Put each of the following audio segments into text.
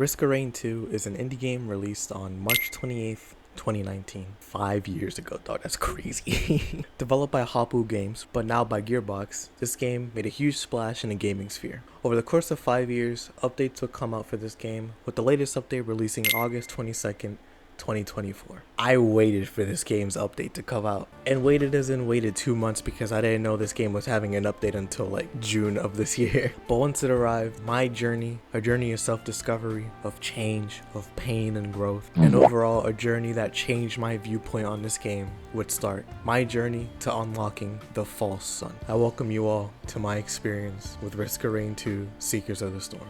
Risk of Rain 2 is an indie game released on March 28th, 2019. 5 years ago, dog. That's crazy. Developed by Hapu Games, but now by Gearbox, this game made a huge splash in the gaming sphere. Over the course of 5 years, updates would come out for this game, with the latest update releasing August 22nd, 2024. I waited for this game's update to come out, and waited as in waited 2 months because I didn't know this game was having an update until like June of this year. But once it arrived, my journey, a journey of self-discovery, of change, of pain and growth, and overall a journey that changed my viewpoint on this game would start. My journey to unlocking the false sun. I welcome you all to my experience with Risk of Rain 2 Seekers of the Storm.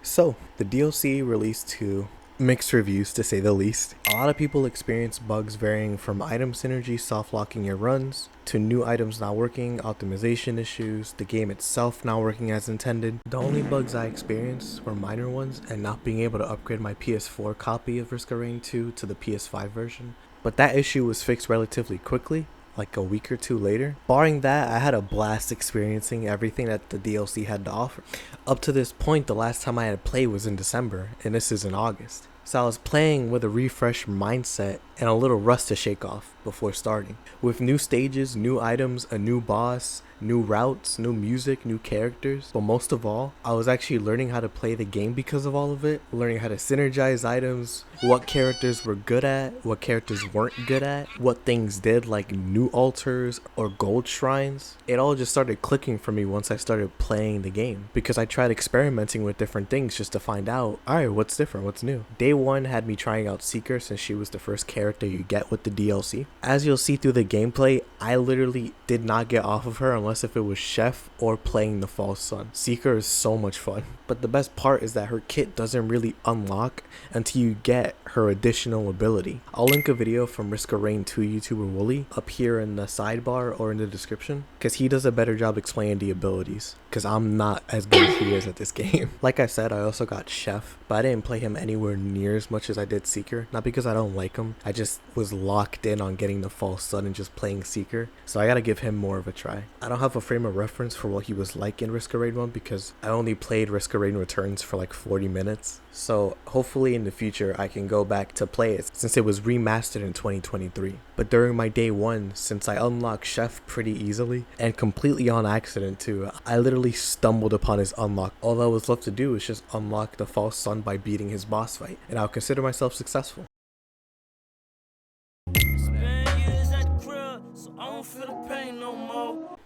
So, the DLC released to mixed reviews to say the least. A lot of people experience bugs varying from item synergy soft locking your runs, to new items not working, optimization issues, the game itself not working as intended. The only bugs I experienced were minor ones and not being able to upgrade my PS4 copy of Risk of Rain 2 to the PS5 version. But that issue was fixed relatively quickly, like a week or two later. Barring that, I had a blast experiencing everything that the DLC had to offer. Up to this point, the last time I had played was in December, and this is in August. So I was playing with a refreshed mindset and a little rust to shake off before starting. With new stages, new items, a new boss, new routes, new music, new characters. But most of all, I was actually learning how to play the game because of all of it. Learning how to synergize items, what characters were good at, what characters weren't good at, what things did like new altars or gold shrines. It all just started clicking for me once I started playing the game. Because I tried experimenting with different things just to find out, alright, what's different, what's new. Day 1 had me trying out Seeker since she was the first character you get with the DLC. As you'll see through the gameplay, I literally did not get off of her unless if it was Chef or playing the False Sun. Seeker is so much fun. But the best part is that her kit doesn't really unlock until you get her additional ability. I'll link a video from Risk of Rain 2 YouTuber Wooly up here in the sidebar or in the description, because he does a better job explaining the abilities, because I'm not as good as he is at this game. Like I said, I also got Chef, but I didn't play him anywhere near as much as I did Seeker. Not because I don't like him, I just was locked in on getting the False Sun and just playing Seeker, so I gotta give him more of a try. I don't have a frame of reference for what he was like in Risk of Rain 1 because I only played Risk of Rain Returns for like 40 minutes. So hopefully in the future I can go back to play it since it was remastered in 2023. But during my day 1, since I unlocked Chef pretty easily and completely on accident too, I literally stumbled upon his unlock. All that was left to do was just unlock the False Sun by beating his boss fight, and I'll consider myself successful.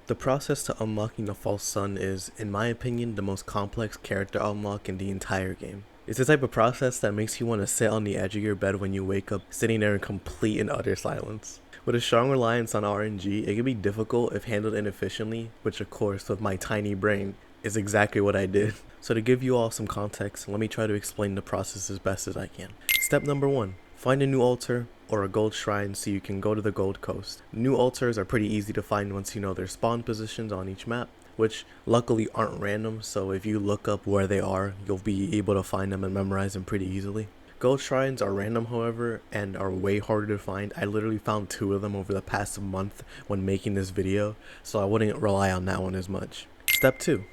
The process to unlocking the False Sun is, in my opinion, the most complex character unlock in the entire game. It's the type of process that makes you want to sit on the edge of your bed when you wake up, sitting there in complete and utter silence. With a strong reliance on RNG, it can be difficult if handled inefficiently, which of course, with my tiny brain, is exactly what I did. So to give you all some context, let me try to explain the process as best as I can. Step number 1. Find a new altar or a gold shrine so you can go to the Gold Coast. New altars are pretty easy to find once you know their spawn positions on each map, which luckily aren't random, so if you look up where they are, you'll be able to find them and memorize them pretty easily. Gold shrines are random, however, and are way harder to find. I literally found 2 of them over the past month when making this video, so I wouldn't rely on that one as much. Step 2.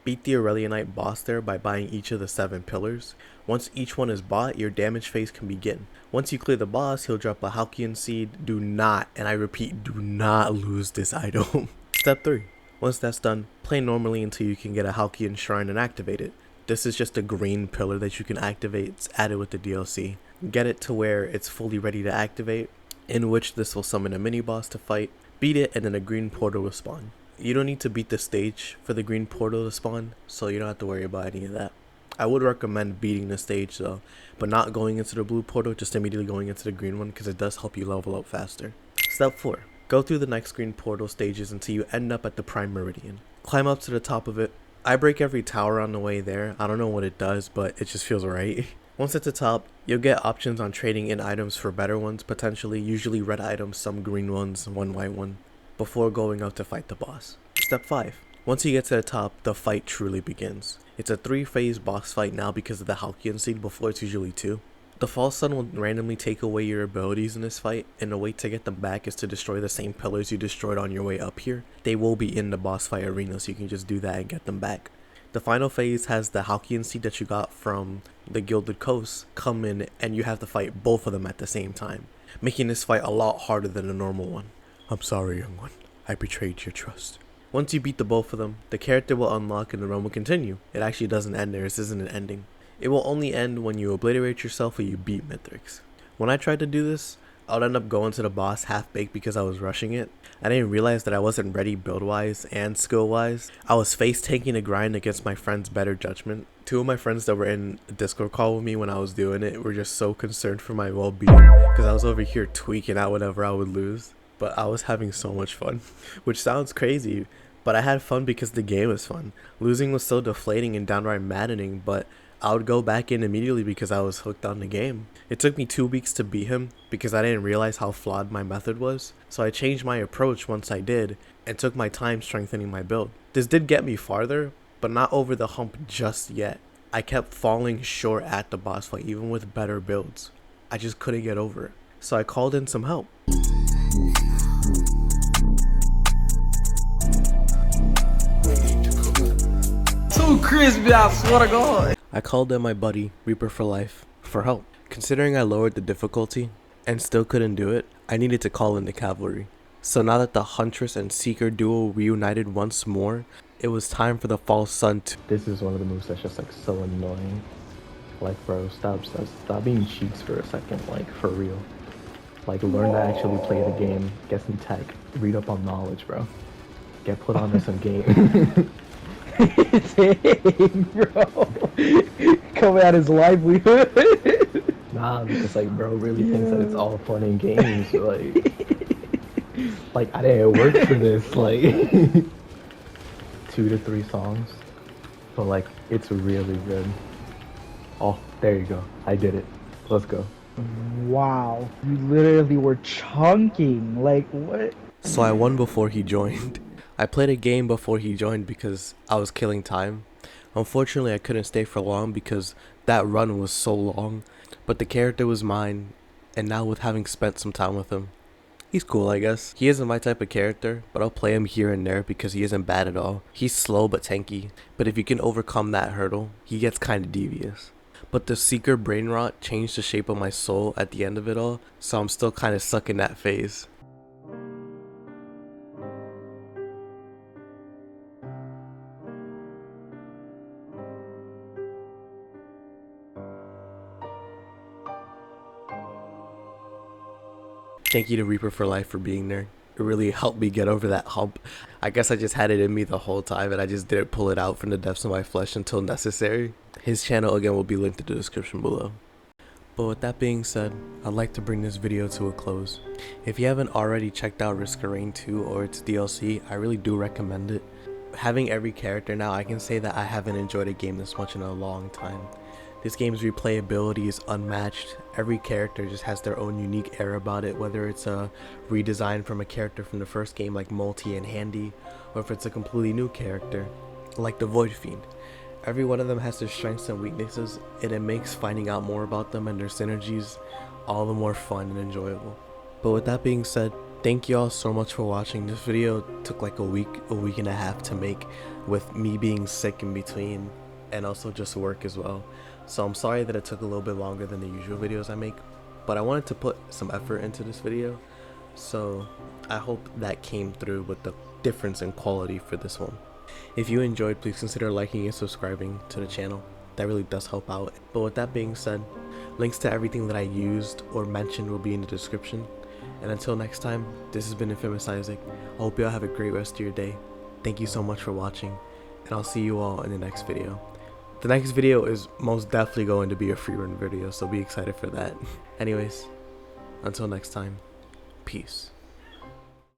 Beat the Aurelianite boss there by buying each of the 7 pillars. Once each one is bought, your damage phase can begin. Once you clear the boss, he'll drop a Halcyon Seed. Do not, and I repeat, do not lose this item. Step 3. Once that's done, play normally until you can get a Halcyon Shrine and activate it. This is just a green pillar that you can activate. It's added with the DLC. Get it to where it's fully ready to activate, in which this will summon a mini boss to fight. Beat it and then a green portal will spawn. You don't need to beat the stage for the green portal to spawn, so you don't have to worry about any of that. I would recommend beating the stage though, but not going into the blue portal, just immediately going into the green one because it does help you level up faster. Step 4. Go through the next green portal stages until you end up at the Prime Meridian. Climb up to the top of it. I break every tower on the way there. I don't know what it does, but it just feels right. Once at the top, you'll get options on trading in items for better ones, potentially, usually red items, some green ones, one white one, before going out to fight the boss. Step 5. Once you get to the top, the fight truly begins. It's a 3-phase boss fight now because of the Halcyon Seed, before it's usually 2. The False Sun will randomly take away your abilities in this fight, and the way to get them back is to destroy the same pillars you destroyed on your way up here. They will be in the boss fight arena, so you can just do that and get them back. The final phase has the Halcyon Seed that you got from the Gilded Coast come in, and you have to fight both of them at the same time, making this fight a lot harder than a normal one. I'm sorry, young one. I betrayed your trust. Once you beat the both of them, the character will unlock and the run will continue. It actually doesn't end there. This isn't an ending. It will only end when you obliterate yourself or you beat Mithrix. When I tried to do this, I would end up going to the boss half-baked because I was rushing it. I didn't realize that I wasn't ready build-wise and skill-wise. I was face-tanking a grind against my friend's better judgment. 2 of my friends that were in a Discord call with me when I was doing it were just so concerned for my well-being because I was over here tweaking out whenever I would lose. But I was having so much fun, which sounds crazy, but I had fun because the game was fun. Losing was so deflating and downright maddening, but I would go back in immediately because I was hooked on the game. It took me 2 weeks to beat him because I didn't realize how flawed my method was, so I changed my approach once I did and took my time strengthening my build. This did get me farther, but not over the hump just yet. I kept falling short at the boss fight even with better builds. I just couldn't get over it, so I called in some help. Too crispy, I swear to God. I called in my buddy, Reaper for Life, for help. Considering I lowered the difficulty and still couldn't do it, I needed to call in the cavalry. So now that the Huntress and Seeker duo reunited once more, it was time for the False Sun to... This is one of the moves that's just like so annoying. Like bro, stop being cheats for a second, like for real. Like learn to actually play the game, get some tech, read up on knowledge, bro. Get put onto some game. Dang, bro. Coming out his livelihood. Nah, because like bro really thinks that it's all fun and games. Like I didn't work for this. Like 2 to 3 songs, but like it's really good. Oh, there you go. I did it. Let's go. Wow, you literally were chunking. Like what? So I won before he joined. I played a game before he joined because I was killing time. Unfortunately, I couldn't stay for long because that run was so long, but the character was mine, and now with having spent some time with him, he's cool, I guess. He isn't my type of character, but I'll play him here and there because he isn't bad at all. He's slow but tanky, but if you can overcome that hurdle, he gets kinda devious. But the Seeker brain rot changed the shape of my soul at the end of it all, so I'm still kinda stuck in that phase. Thank you to Reaper for Life for being there. It really helped me get over that hump. I guess I just had it in me the whole time and I just didn't pull it out from the depths of my flesh until necessary. His channel again will be linked in the description below. But with that being said, I'd like to bring this video to a close. If you haven't already checked out Risk of Rain 2 or its DLC, I really do recommend it. Having every character now, I can say that I haven't enjoyed a game this much in a long time. This game's replayability is unmatched. Every character just has their own unique air about it, whether it's a redesign from a character from the first game like Multi and Handy, or if it's a completely new character like the Void Fiend. Every one of them has their strengths and weaknesses, and it makes finding out more about them and their synergies all the more fun and enjoyable. But with that being said, thank you all so much for watching. This video took like a week and a half to make, with me being sick in between and also just work as well. So I'm sorry that it took a little bit longer than the usual videos I make, but I wanted to put some effort into this video, so I hope that came through with the difference in quality for this one. If you enjoyed, please consider liking and subscribing to the channel. That really does help out. But with that being said, links to everything that I used or mentioned will be in the description. And until next time, this has been Infamous Isaac. I hope you all have a great rest of your day. Thank you so much for watching, and I'll see you all in the next video. The next video is most definitely going to be a free run video, so be excited for that. Anyways, until next time, peace.